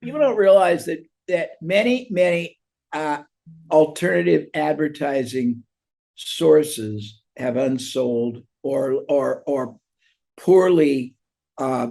people don't realize that many alternative advertising sources have unsold or poorly uh,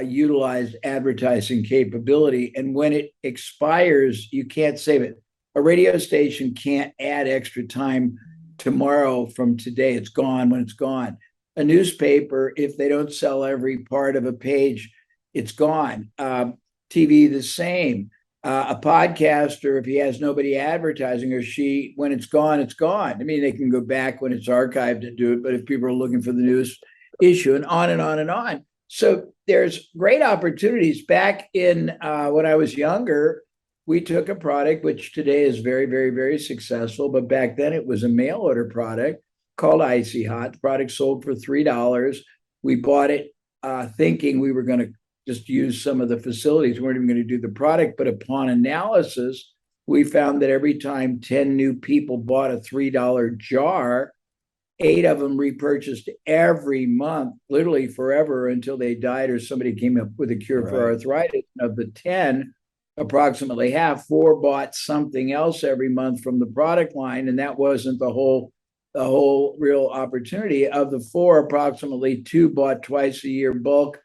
utilized advertising capability, and when it expires, you can't save it. A radio station can't add extra time tomorrow from today. It's gone when it's gone. A newspaper, if they don't sell every part of a page, it's gone. TV, the same. A podcaster, if he has nobody advertising, or she, when it's gone, it's gone. I mean, they can go back when it's archived and do it, but if people are looking for the news issue, and on and on and on. So there's great opportunities. Back in when I was younger, we took a product which today is very, very, very successful, but back then it was a mail order product called Icy Hot. The product sold for $3. We bought it thinking we were going to just use some of the facilities. We weren't even going to do the product, but upon analysis, we found that every time 10 new people bought a $3 jar, 8 of them repurchased every month, literally forever, until they died or somebody came up with a cure for arthritis. And of the 10, approximately half, 4 bought something else every month from the product line, and that wasn't the whole real opportunity. Of the 4, approximately 2 bought twice a year bulk.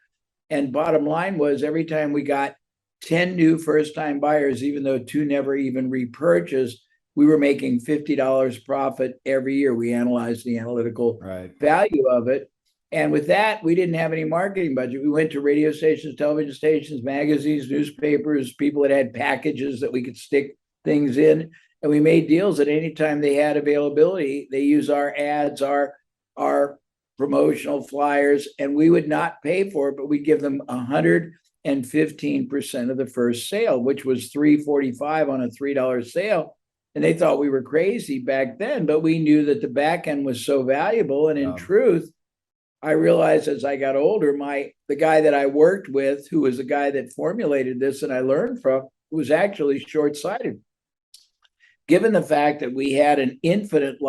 And bottom line was, every time we got 10 new first-time buyers, even though 2 never even repurchased, we were making $50 profit every year. We analyzed the analytical value of it. And with that, we didn't have any marketing budget. We went to radio stations, television stations, magazines, newspapers, people that had packages that we could stick things in. And we made deals that anytime they had availability, they use our ads, our promotional flyers, and we would not pay for it, but we'd give them 115% of the first sale, which was $3.45 on a $3 sale. And they thought we were crazy back then, but we knew that the back end was so valuable. And in truth, I realized as I got older, the guy that I worked with, who was the guy that formulated this and I learned from, was actually short-sighted. Given the fact that we had an infinite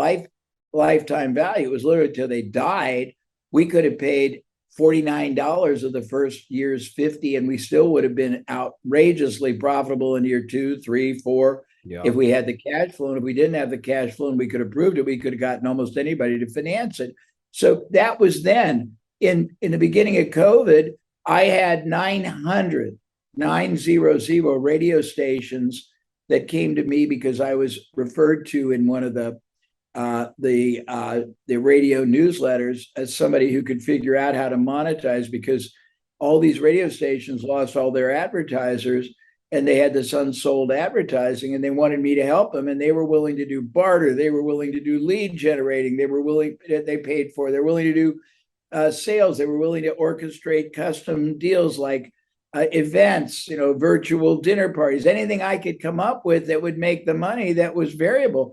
lifetime value, it was literally till they died, we could have paid $49 of the first year's 50, and we still would have been outrageously profitable in year 2, 3, 4. If we had the cash flow. And if we didn't have the cash flow and we could have proved it, we could have gotten almost anybody to finance it. So that was then. In the beginning of COVID, I had 900 radio stations that came to me because I was referred to in one of the radio newsletters as somebody who could figure out how to monetize, because all these radio stations lost all their advertisers and they had this unsold advertising, and they wanted me to help them, and they were willing to do barter. They were willing to do lead generating. They paid for. They're willing to do sales. They were willing to orchestrate custom deals like events, virtual dinner parties, anything I could come up with that would make the money that was variable.